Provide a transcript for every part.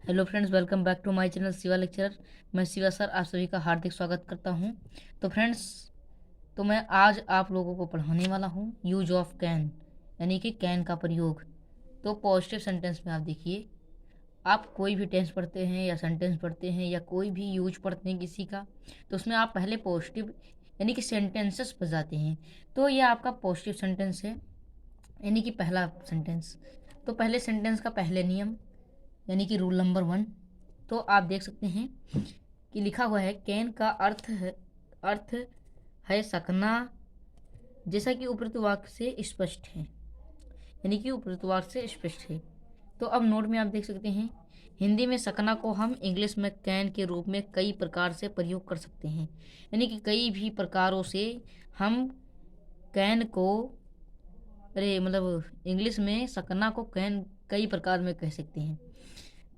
Hello friends, welcome back to my channel Shiva lecturer. मैं Shiva sir आप सभी का हार्दिक स्वागत करता हूं। तो फ्रेंड्स, मैं आज आप लोगों को पढ़ाने वाला हूं यूज ऑफ कैन, यानी कि कैन का प्रयोग। तो पॉजिटिव सेंटेंस में आप देखिए, आप कोई भी टेंस पढ़ते हैं या सेंटेंस पढ़ते हैं या कोई भी यूज पढ़ते हैं किसी का, तो उसमें आप पहले पॉजिटिव यानी कि सेंटेंसेस बजाते हैं। तो ये आपका पॉजिटिव सेंटेंस है, यानी कि पहला सेंटेंस। तो पहले सेंटेंस का पहले नियम यानी कि रूल नंबर 1। तो आप देख सकते हैं कि लिखा हुआ है कैन का अर्थ है सकना, जैसा कि उपरोक्त वाक्य से स्पष्ट है, यानी कि उपरोक्त वाक्य से स्पष्ट है। तो अब नोट में आप देख सकते हैं, हिंदी में सकना को हम इंग्लिश में कैन के रूप में कई प्रकार से प्रयोग कर सकते हैं, यानी कि कई भी प्रकारों से हम कैन को इंग्लिश में सकना को कैन कई प्रकार में कह सकते हैं।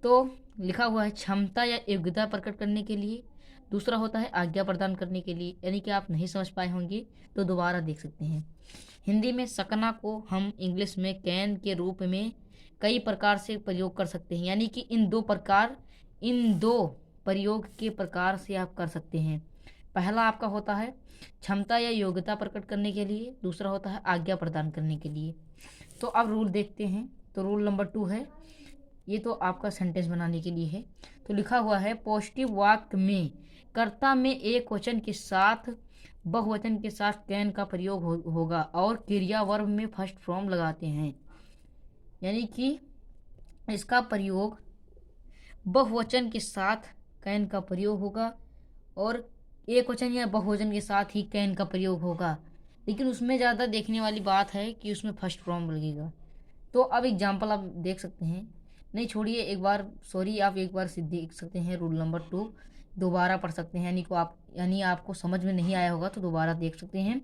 तो लिखा हुआ है क्षमता या योग्यता प्रकट करने के लिए, दूसरा होता है आज्ञा प्रदान करने के लिए, यानी कि आप नहीं समझ पाए होंगे तो दोबारा देख सकते हैं। हिंदी में सकना को हम इंग्लिश में कैन के रूप में कई प्रकार से प्रयोग कर सकते हैं, यानी कि इन दो प्रयोग के प्रकार से आप कर सकते हैं। पहला आपका होता है क्षमता या योग्यता प्रकट करने के लिए, दूसरा होता है आज्ञा प्रदान करने के लिए। तो अब रूल देखते हैं। तो रूल नंबर 2 है, ये तो आपका सेंटेंस बनाने के लिए है। तो लिखा हुआ है पॉजिटिव वाक्य में कर्ता में एक वचन के साथ बहुवचन के साथ कैन का प्रयोग होगा और क्रिया वर्ब में फर्स्ट फॉर्म लगाते हैं, यानी कि इसका प्रयोग बहुवचन के साथ कैन का प्रयोग होगा और एक वचन या बहुवचन के साथ ही कैन का प्रयोग होगा, लेकिन उसमें ज़्यादा देखने वाली बात है कि उसमें फर्स्ट फॉर्म लगेगा। तो अब एग्जाम्पल आप देख सकते हैं, नहीं छोड़िए एक बार, सॉरी, आप एक बार से देख सकते हैं रूल नंबर 2, दोबारा पढ़ सकते हैं, यानी आपको समझ में नहीं आया होगा तो दोबारा देख सकते हैं।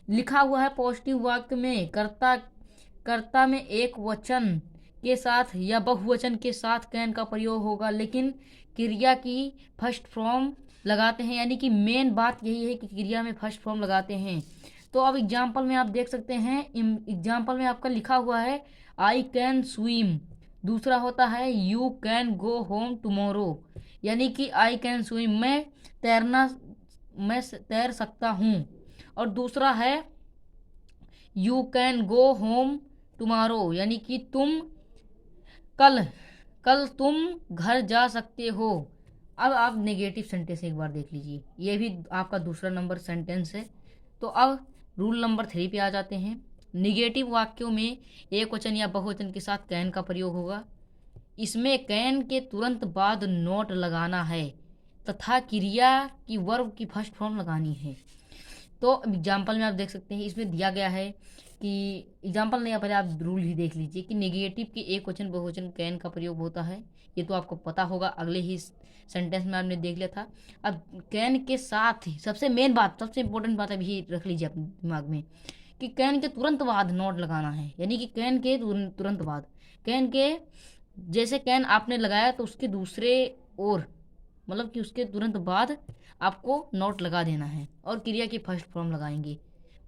लिखा हुआ है पॉजिटिव वाक्य में कर्ता में एक वचन के साथ या बहुवचन के साथ कैन का प्रयोग होगा, लेकिन क्रिया की फर्स्ट फॉर्म लगाते हैं, यानी कि मेन बात यही है कि क्रिया में फर्स्ट फॉर्म लगाते हैं। तो अब एग्जाम्पल में आप देख सकते हैं, एग्जाम्पल में आपका लिखा हुआ है आई कैन स्विम, दूसरा होता है you can go home tomorrow, यानी कि आई कैन स्विम मैं तैर सकता हूँ, और दूसरा है you can go home tomorrow, यानी कि कल कल तुम घर जा सकते हो। अब आप नेगेटिव सेंटेंस एक बार देख लीजिए, ये भी आपका दूसरा नंबर सेंटेंस है। तो अब रूल नंबर 3 पे आ जाते हैं। निगेटिव वाक्यों में एक वचन या बहुवचन के साथ कैन का प्रयोग होगा। इसमें कैन के तुरंत बाद नोट लगाना है तथा क्रिया की वर्ब की फर्स्ट फॉर्म लगानी है। तो एग्जाम्पल में आप देख सकते हैं, इसमें दिया गया है कि एग्जाम्पल नहीं, पहले आप रूल ही देख लीजिए कि नेगेटिव के एक वचन बहुवचन कैन का प्रयोग होता है। ये तो आपको पता होगा, अगले ही सेंटेंस में आपने देख लिया था। अब कैन के साथ ही सबसे मेन बात, सबसे इंपॉर्टेंट बात अभी रख लीजिए अपने दिमाग में कि कैन के तुरंत बाद नोट लगाना है, यानी कि कैन के तुरंत बाद, कैन के जैसे कैन आपने लगाया तो उसके दूसरे ओर, मतलब कि उसके तुरंत बाद आपको नोट लगा देना है और क्रिया की फर्स्ट फॉर्म लगाएंगे,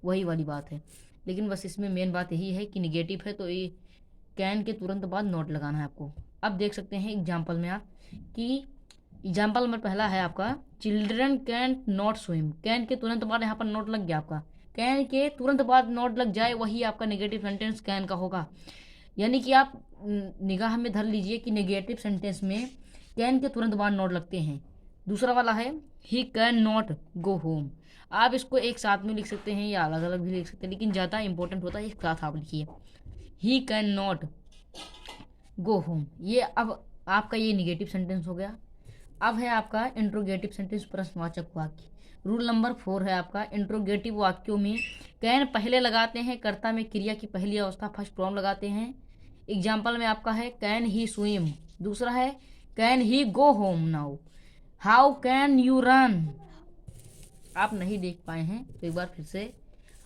वही वाली बात है। लेकिन बस इसमें मेन बात यही है कि निगेटिव है तो ये कैन के तुरंत बाद नोट लगाना है आपको। अब देख सकते हैं एग्जाम्पल में आप कि एग्जाम्पल में पहला है आपका children can not swim, can के तुरंत बाद यहाँ पर नोट लग गया आपका, कैन के तुरंत बाद नोट लग जाए वही आपका नेगेटिव सेंटेंस कैन का होगा। यानी कि आप निगाह में धर लीजिए कि नेगेटिव सेंटेंस में कैन के तुरंत बाद नोट लगते हैं। दूसरा वाला है he can not go home, आप इसको एक साथ में लिख सकते हैं या अलग अलग भी लिख सकते हैं, लेकिन ज़्यादा इंपॉर्टेंट होता है एक साथ आप लिखिए, he can not go home. ये अब आपका ये निगेटिव सेंटेंस हो गया। अब है आपका इंट्रोगेटिव सेंटेंस, प्रश्नवाचक वाक्य। रूल नंबर 4 है आपका इंट्रोगेटिव वाक्यों में कैन पहले लगाते हैं, कर्ता में क्रिया की पहली अवस्था फर्स्ट फॉर्म लगाते हैं। एग्जाम्पल में आपका है कैन ही स्विम, दूसरा है can he go home now, how can you run. आप नहीं देख पाए हैं तो एक बार फिर से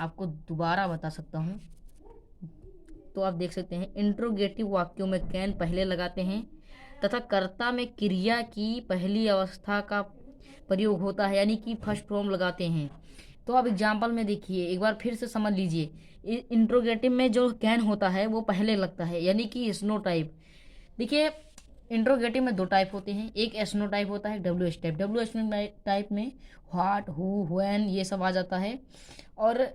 आपको दोबारा बता सकता हूँ। तो आप देख सकते हैं इंट्रोगेटिव वाक्यों में कैन पहले लगाते हैं तथा कर्ता में क्रिया की पहली अवस्था का प्रयोग होता है, यानी कि फर्स्ट फॉर्म लगाते हैं। तो अब एग्जाम्पल में देखिए, एक बार फिर से समझ लीजिए, इंट्रोगेटिव में जो कैन होता है वो पहले लगता है, यानी कि स्नो टाइप। देखिए इंट्रोगेटिव में दो टाइप होते हैं, एक एसनो टाइप होता है, W H type. W H type में व्हाट, हु, व्हेन ये सब आ जाता है, और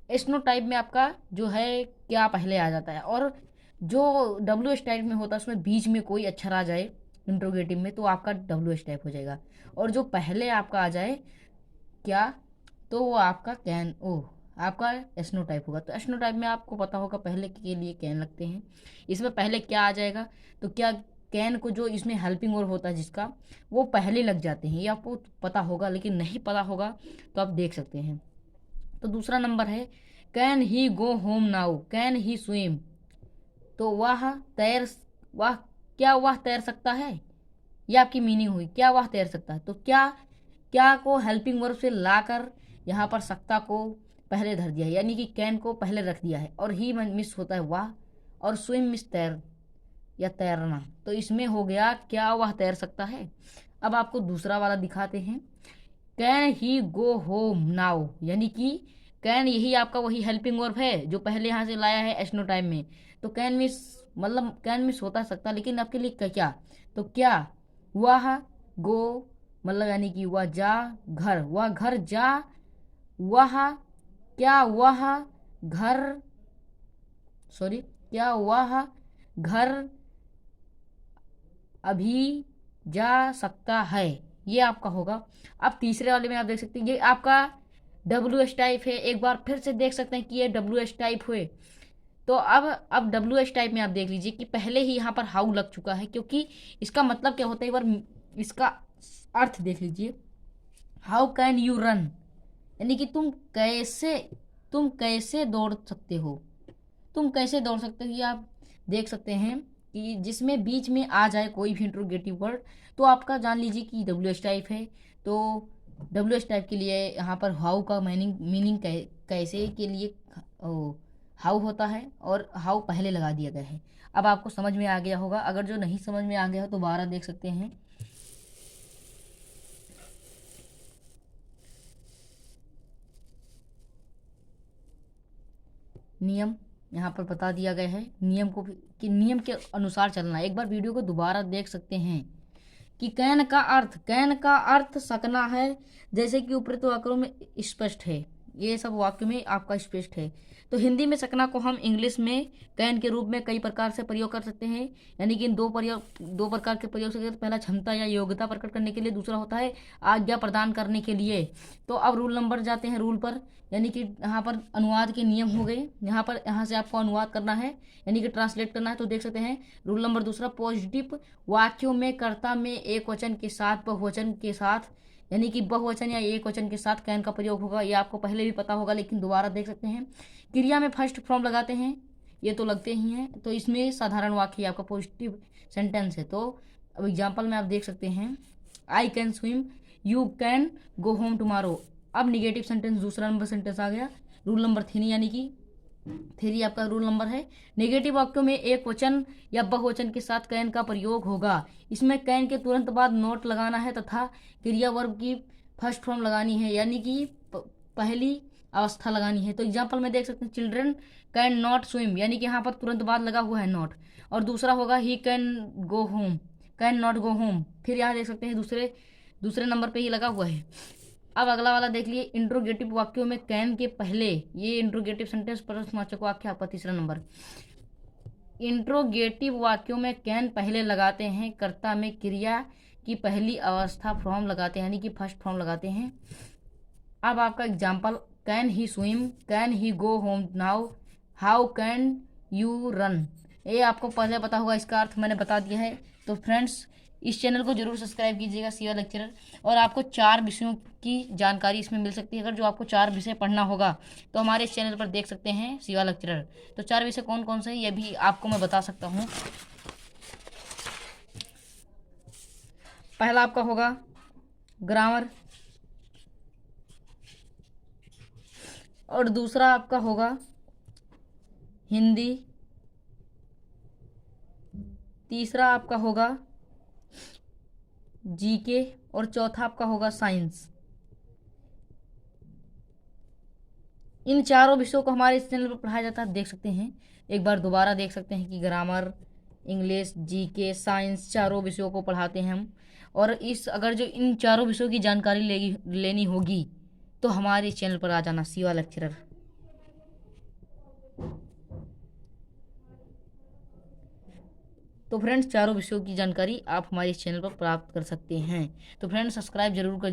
एसनो टाइप में आपका जो है क्या पहले आ जाता है। और जो डब्ल्यू एच टाइप में होता है उसमें बीच में कोई अक्षर आ जाए इंट्रोगेटिव में, तो आपका डब्ल्यू एच टाइप हो जाएगा। और जो पहले आपका आ जाए क्या, तो वो आपका कैन आपका एस्नो टाइप होगा। तो एस्नो टाइप में आपको पता होगा पहले के लिए कैन लगते हैं, इसमें पहले क्या आ जाएगा, तो क्या कैन को जो इसमें हेल्पिंग वर्ब होता है जिसका, वो पहले लग जाते हैं। ये आपको पता होगा, लेकिन नहीं पता होगा तो आप देख सकते हैं। तो दूसरा नंबर है can he go home now, can he swim. तो वह क्या वह तैर सकता है, ये आपकी मीनिंग हुई, क्या वह तैर सकता है। तो क्या को हेल्पिंग वर्ब से लाकर यहाँ पर सकता को पहले धर दिया है, यानी कि कैन को पहले रख दिया है, और ही मिस होता है वह, और स्विम मिस तैर या तैरना। तो इसमें हो गया क्या वह तैर सकता है। अब आपको दूसरा वाला दिखाते हैं, can he go home now, यानी कि कैन यही आपका वही हेल्पिंग वर्ब है जो पहले यहाँ से लाया है एस्नो टाइम में। तो कैन मिस मतलब कैन मिस होता सकता, लेकिन आपके लिए क्या, तो क्या वह गो मतलब यानी कि वह जा घर, वह घर जा, वह क्या वह घर सॉरी क्या वह घर अभी जा सकता है, ये आपका होगा। अब तीसरे वाले में आप देख सकते हैं ये आपका डब्ल्यू एच टाइप है, एक बार फिर से देख सकते हैं कि ये डब्ल्यू एच टाइप हुए। तो अब डब्ल्यू एच टाइप में आप देख लीजिए कि पहले ही यहाँ पर हाउ लग चुका है, क्योंकि इसका मतलब क्या होता है, एक बार इसका अर्थ देख लीजिए। हाउ कैन यू रन, यानी कि तुम कैसे दौड़ सकते हो, तुम कैसे दौड़ सकते हो, ये आप देख सकते हैं कि जिसमें बीच में आ जाए कोई भी इंट्रोगेटिव वर्ड, तो आपका जान लीजिए कि डब्ल्यू एच टाइप है। तो डब्ल्यू एच टाइप के लिए यहाँ पर हाउ का मीनिंग कैसे के लिए हाउ होता है, और हाउ पहले लगा दिया गया है। अब आपको समझ में आ गया होगा, अगर जो नहीं समझ में आ गया हो तो दोबारा देख सकते हैं। नियम यहाँ पर बता दिया गया है, नियम को कि नियम के अनुसार चलना है। एक बार वीडियो को दोबारा देख सकते हैं कि कैन का अर्थ सकना है, जैसे कि उपरोक्त वाक्यों में स्पष्ट है, ये सब वाक्य में आपका स्पष्ट है। तो हिंदी में सकना को हम इंग्लिश में कैन के रूप में कई प्रकार से प्रयोग कर सकते हैं, यानी कि इन दो प्रकार के प्रयोग से, पहला क्षमता या योग्यता प्रकट करने के लिए, दूसरा होता है आज्ञा प्रदान करने के लिए। तो अब रूल नंबर जाते हैं रूल पर, यानी कि यहाँ पर अनुवाद के नियम हो गए। यहाँ से आपको अनुवाद करना है, यानी कि ट्रांसलेट करना है। तो देख सकते हैं रूल नंबर दूसरा, पॉजिटिव वाक्यों में कर्ता में एक वचन के साथ बहुवचन के साथ, यानी कि बहुवचन या एक वचन के साथ कैन का प्रयोग होगा। ये आपको पहले भी पता होगा, लेकिन दोबारा देख सकते हैं। क्रिया में फर्स्ट फॉर्म लगाते हैं, ये तो लगते ही हैं। तो इसमें साधारण वाक्य आपका पॉजिटिव सेंटेंस है। तो अब एग्जाम्पल में आप देख सकते हैं, I can swim, you can go home tomorrow. अब निगेटिव सेंटेंस दूसरा नंबर सेंटेंस आ गया, रूल नंबर 3, यानी कि 3 आपका रूल नंबर है। नेगेटिव वाक्यों में एक वचन या बहुवचन के साथ कैन का प्रयोग होगा। इसमें कैन के तुरंत बाद नोट लगाना है तथा क्रिया वर्ब की फर्स्ट फॉर्म लगानी है, यानी कि पहली अवस्था लगानी है। तो एग्जाम्पल में देख सकते हैं, चिल्ड्रन कैन नॉट स्विम, यानी कि यहाँ पर तुरंत बाद लगा हुआ है नॉट। और दूसरा होगा he can go home, can not go home, फिर यहाँ देख सकते हैं दूसरे नंबर पे ही लगा हुआ है। अब अगला वाला देख लिए, इंट्रोगेटिव वाक्यों में कैन के पहले, ये इंट्रोगेटिव सेंटेंस प्रश्नवाचक वाक्य आपका तीसरा नंबर। इंट्रोगेटिव वाक्यों में कैन पहले लगाते हैं, कर्ता में क्रिया की पहली अवस्था फॉर्म लगाते हैं, यानी कि फर्स्ट फॉर्म लगाते हैं। अब आपका example, can he swim, can he go home now, how can you run, ये आपको पहले पता होगा, इसका अर्थ मैंने बता दिया है। तो फ्रेंड्स, इस चैनल को जरूर सब्सक्राइब कीजिएगा, सीवा लेक्चरर, और आपको 4 विषयों की जानकारी इसमें मिल सकती है। अगर जो आपको 4 विषय पढ़ना होगा तो हमारे इस चैनल पर देख सकते हैं, सीवा लेक्चरर। तो 4 विषय कौन कौन से हैं ये भी आपको मैं बता सकता हूँ। पहला आपका होगा ग्रामर, और दूसरा आपका होगा हिंदी, तीसरा आपका होगा जीके, और चौथा आपका होगा साइंस। इन चारों विषयों को हमारे इस चैनल पर पढ़ाया जाता है, देख सकते हैं। एक बार दोबारा देख सकते हैं कि ग्रामर, इंग्लिश, जीके, साइंस, चारों विषयों को पढ़ाते हैं हम। और अगर जो इन चारों विषयों की जानकारी लेनी होगी तो हमारे चैनल पर आ जाना, शिवा लेक्चरर। तो फ्रेंड्स, चारों विषयों की जानकारी आप हमारे चैनल पर प्राप्त कर सकते हैं। तो फ्रेंड्स, सब्सक्राइब जरूर कर